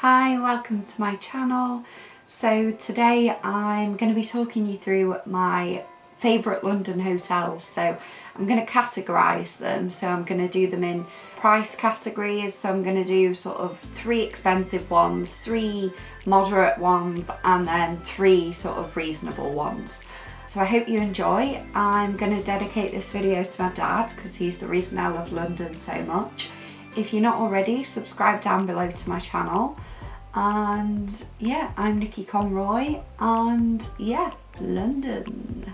Hi, welcome to my channel. So today I'm going to be talking you through my favourite London hotels. So I'm going to categorise them. So I'm going to do them in price categories. So I'm going to do sort of 3 expensive ones, 3 moderate ones, and then 3 sort of reasonable ones. So I hope you enjoy. I'm going to dedicate this video to my dad because he's the reason I love London so much. If you're not already, subscribe down below to my channel. And yeah, I'm Nikki Conroy, and yeah, London.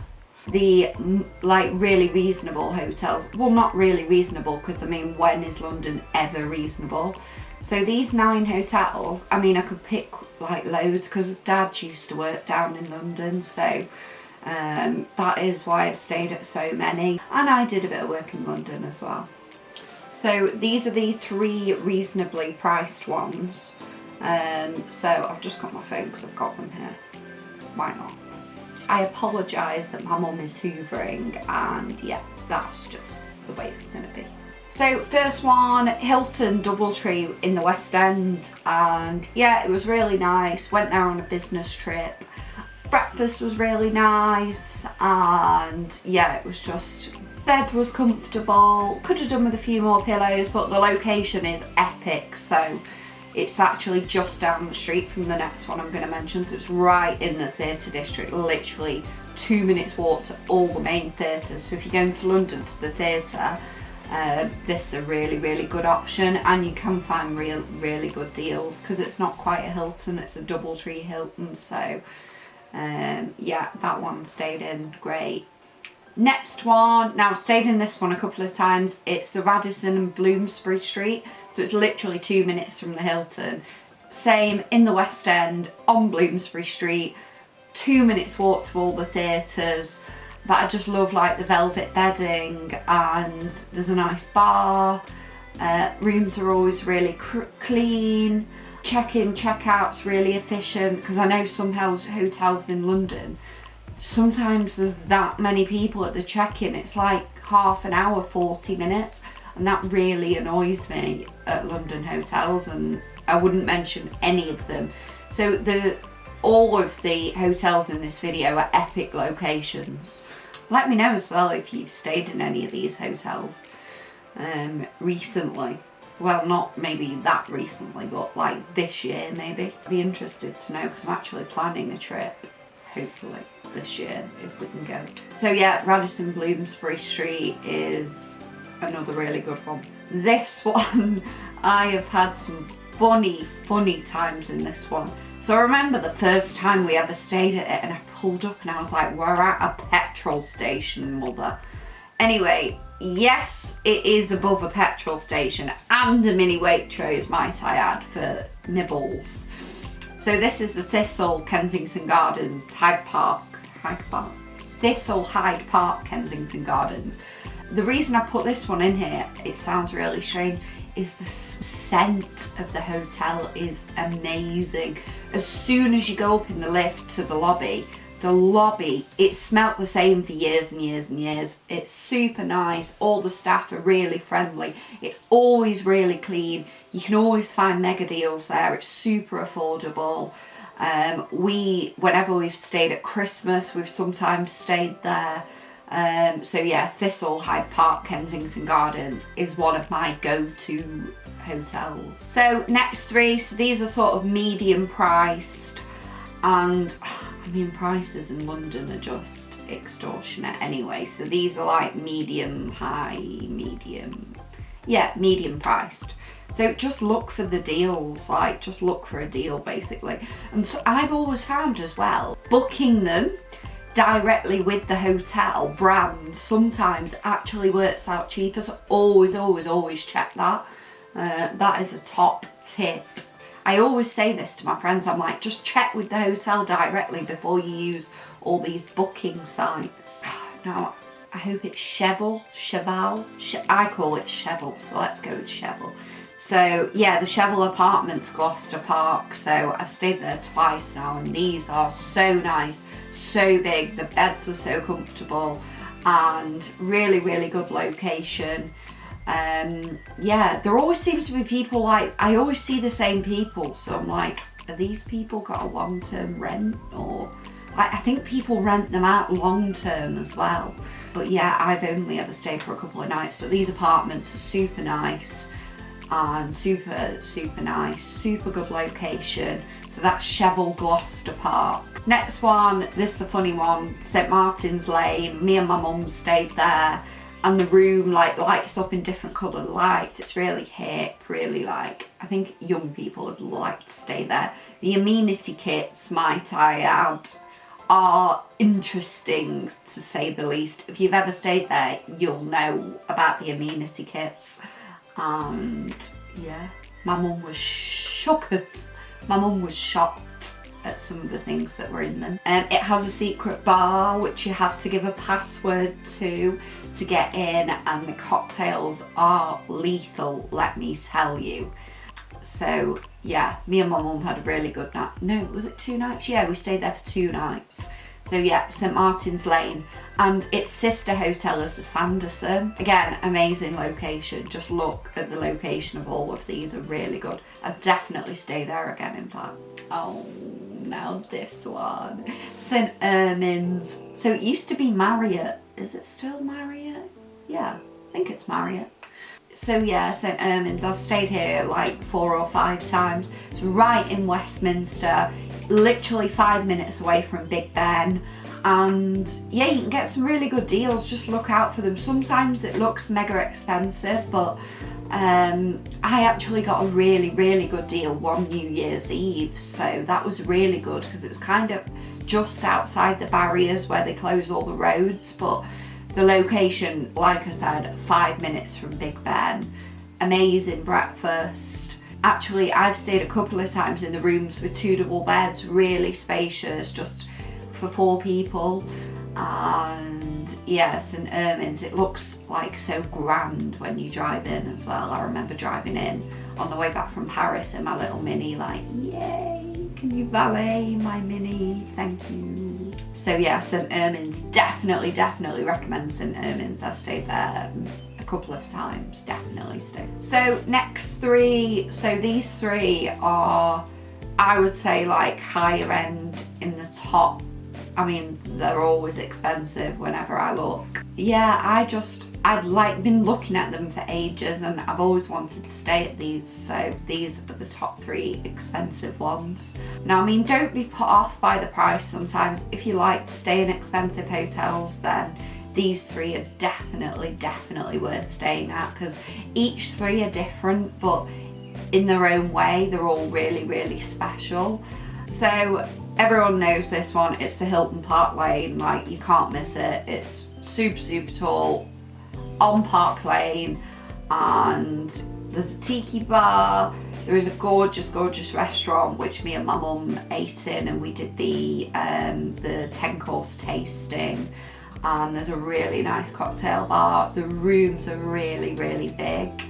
The like really reasonable hotels, well, not really reasonable, because I mean, when is London ever reasonable? So these 9 hotels, I mean, I could pick like loads because Dad used to work down in London, so that is why I've stayed at so many, and I did a bit of work in London as well. So these are the 3 reasonably priced ones. So I've just got my phone because I've got them here. Why not? I apologise that my mum is hoovering, and yeah, that's just the way it's going to be. So first one, Hilton Doubletree in the West End, and yeah, it was really nice. Went there on a business trip. Breakfast was really nice, and yeah, it was just, bed was comfortable. Could have done with a few more pillows, but the location is epic. So it's actually just down the street from the next one I'm going to mention, so it's right in the theatre district, literally 2 minutes walk to all the main theatres. So if you're going to London to the theatre, this is a really good option, and you can find really good deals because it's not quite a Hilton, it's a Doubletree Hilton. So yeah, that one stayed in great. Next one, now I've stayed in this one a couple of times, it's the Radisson and Bloomsbury Street, so it's literally 2 minutes from the Hilton. Same in the West End, on Bloomsbury Street, 2 minutes walk to all the theatres, but I just love like the velvet bedding, and there's a nice bar, rooms are always really clean, check-in, check-out's really efficient, because I know some hotels in London, sometimes there's that many people at the check-in, it's like half an hour, 40 minutes, and that really annoys me at London hotels, and I wouldn't mention any of them. So all of the hotels in this video are epic locations. Let me know as well if you've stayed in any of these hotels recently. Well, not maybe that recently, but like this year maybe. I'd be interested to know because I'm actually planning a trip, hopefully this year if we can go. So yeah, Radisson Bloomsbury Street is another really good one. This one, I have had some funny times in this one. So I remember the first time we ever stayed at it, and I pulled up and I was like, we're at a petrol station, mother. Anyway, yes, it is above a petrol station and a mini Waitrose, might I add, for nibbles. So this is the Thistle, Kensington Gardens, Thistle, Hyde Park, Kensington Gardens. The reason I put this one in here, it sounds really strange, is the scent of the hotel is amazing. As soon as you go up in the lift to the lobby, it smelt the same for years and years and years. It's super nice, all the staff are really friendly, it's always really clean, you can always find mega deals there, it's super affordable. Whenever we've stayed at Christmas, we've sometimes stayed there. So yeah, Thistle, Hyde Park, Kensington Gardens is one of my go-to hotels. So next 3, so these are sort of medium priced, and I mean, prices in London are just extortionate anyway, so these are like medium priced. So just look for the deals, like just look for a deal basically. And so I've always found as well, booking them directly with the hotel brand sometimes actually works out cheaper, so always check that. That is a top tip. I always say this to my friends, I'm like, just check with the hotel directly before you use all these booking sites. Now, I hope it's Cheval, I call it Cheval, so let's go with Cheval. So yeah, the Cheval Apartments, Gloucester Park, so I've stayed there twice now, and these are so nice, so big, the beds are so comfortable, and really good location. Yeah, there always seems to be people like, I always see the same people, so I'm like, are these people got a long-term rent, or like, I think people rent them out long-term as well. But yeah, I've only ever stayed for a couple of nights, but these apartments are super nice and super nice, super good location. So that's Cheval, Gloucester Park. Next one, this is a funny one, St Martin's Lane. Me and my mum stayed there, and the room like lights up in different coloured lights. It's really hip, really like, I think young people would like to stay there. The amenity kits, might I add, are interesting to say the least. If you've ever stayed there, you'll know about the amenity kits. And yeah, my mum was shooketh. My mum was shocked at some of the things that were in them. It has a secret bar which you have to give a password to get in, and the cocktails are lethal, let me tell you. So yeah, me and my mum had a really good night. No, was it 2 nights? Yeah, we stayed there for 2 nights. So yeah, St Martin's Lane, and its sister hotel is the Sanderson. Again, amazing location. Just look at the location of all of these, are really good. I'd definitely stay there again, in fact. Oh, now this one. St Ermins. So it used to be Marriott. Is it still Marriott? Yeah, I think it's Marriott. So yeah, St Ermins, I've stayed here like 4 or 5 times. It's right in Westminster, literally 5 minutes away from Big Ben. And yeah, you can get some really good deals, just look out for them. Sometimes it looks mega expensive, but I actually got a really good deal one New Year's Eve. So that was really good, because it was kind of just outside the barriers where they close all the roads, but the location, like I said, 5 minutes from Big Ben. Amazing breakfast. Actually, I've stayed a couple of times in the rooms with 2 double beds, really spacious, just for 4 people. And yeah, St Ermins, it looks like so grand when you drive in as well. I remember driving in on the way back from Paris in my little Mini, like, yay, can you valet my Mini, thank you. So yeah, St Ermins, definitely recommend St Ermins. I've stayed there a couple of times, definitely stay. So next 3, so these 3 are, I would say, like higher end in the top. I mean, they're always expensive whenever I look. Yeah, I'd like been looking at them for ages, and I've always wanted to stay at these, so these are the top 3 expensive ones. Now, I mean, don't be put off by the price sometimes. If you like to stay in expensive hotels, then these 3 are definitely worth staying at, because each 3 are different, but in their own way, they're all really special. So everyone knows this one, it's the Hilton Parkway, like you can't miss it. It's super tall on Park Lane, and there's a tiki bar, there is a gorgeous restaurant which me and my mum ate in, and we did the 10-course tasting, and there's a really nice cocktail bar. The rooms are really big,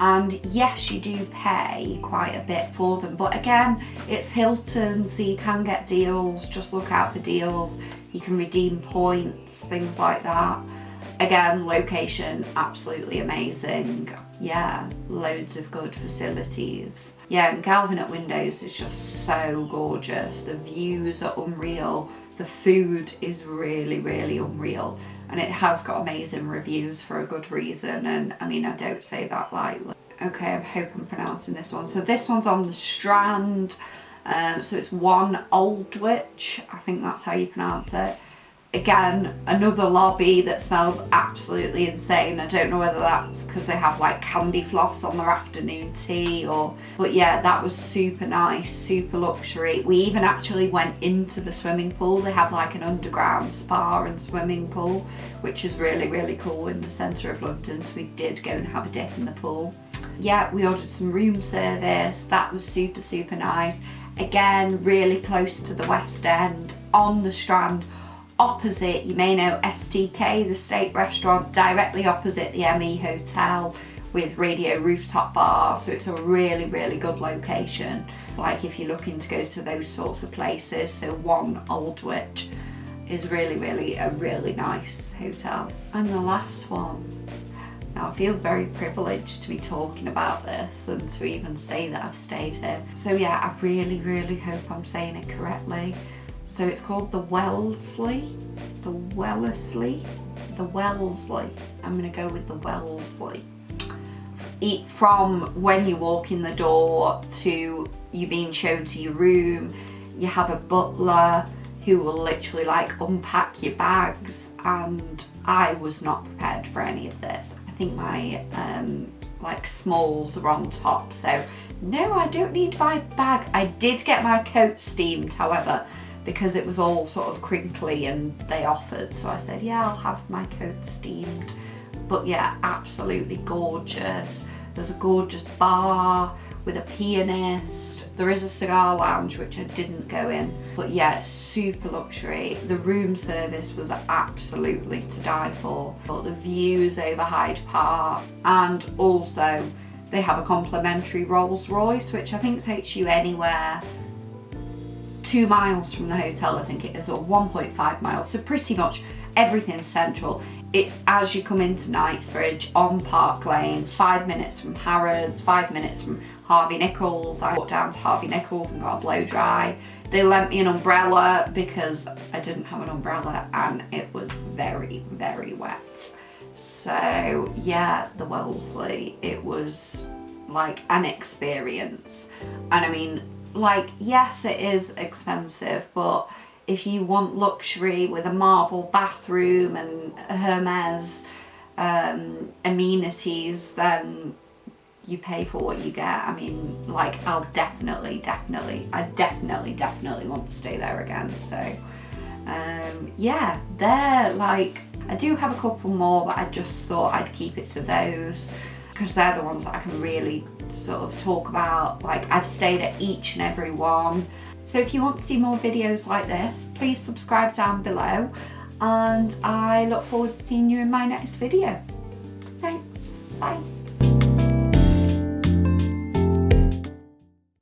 and yes, you do pay quite a bit for them, but again, it's Hilton, so you can get deals. Just look out for deals. You can redeem points, things like that. Again, location, absolutely amazing. Yeah, loads of good facilities. Yeah, and Galvanet windows is just so gorgeous. The views are unreal. The food is really unreal. And it has got amazing reviews for a good reason. And I mean, I don't say that lightly. Okay, I hope I'm pronouncing this one. So this one's on the Strand. So it's 1 Aldwych, I think that's how you pronounce it. Again, another lobby that smells absolutely insane. I don't know whether that's because they have like candy floss on their afternoon tea, or, but yeah, that was super nice, super luxury. We even actually went into the swimming pool. They have like an underground spa and swimming pool, which is really cool in the centre of London. So we did go and have a dip in the pool. Yeah, we ordered some room service. That was super nice. Again, really close to the West End, on the Strand. Opposite, you may know STK, the steak restaurant, directly opposite the ME Hotel with Radio Rooftop Bar. So it's a really good location, like if you're looking to go to those sorts of places. So 1 Aldwych is really a really nice hotel. And the last one, Now I feel very privileged to be talking about this and to even say that I've stayed here. So yeah, I really, really hope I'm saying it correctly. So it's called the Wellesley. The Wellesley. The Wellesley. I'm gonna go with the Wellesley. From when you walk in the door to you being shown to your room, you have a butler who will literally like unpack your bags, and I was not prepared for any of this. I think my like smalls are on top, so no, I don't need my bag. I did get my coat steamed, however, because it was all sort of crinkly and they offered, so I said yeah, I'll have my coat steamed. But yeah, absolutely gorgeous. There's a gorgeous bar with a pianist. There is a cigar lounge, which I didn't go in. But yeah, super luxury. The room service was absolutely to die for. But the views over Hyde Park, and also they have a complimentary Rolls Royce, which I think takes you anywhere 2 miles from the hotel, I think it is, or 1.5 miles. So pretty much everything's central. It's as you come into Knightsbridge on Park Lane, 5 minutes from Harrods, 5 minutes from Harvey Nichols. I walked down to Harvey Nichols and got a blow dry. They lent me an umbrella because I didn't have an umbrella and it was very, very wet. So yeah, the Wellesley, it was like an experience. And I mean, like, yes, it is expensive, but if you want luxury with a marble bathroom and Hermes amenities, then you pay for what you get. I mean, like, I definitely want to stay there again. So yeah, they're like, I do have a couple more, but I just thought I'd keep it to those because they're the ones that I can really sort of talk about. Like, I've stayed at each and every one. So if you want to see more videos like this, please subscribe down below, and I look forward to seeing you in my next video. Thanks, bye.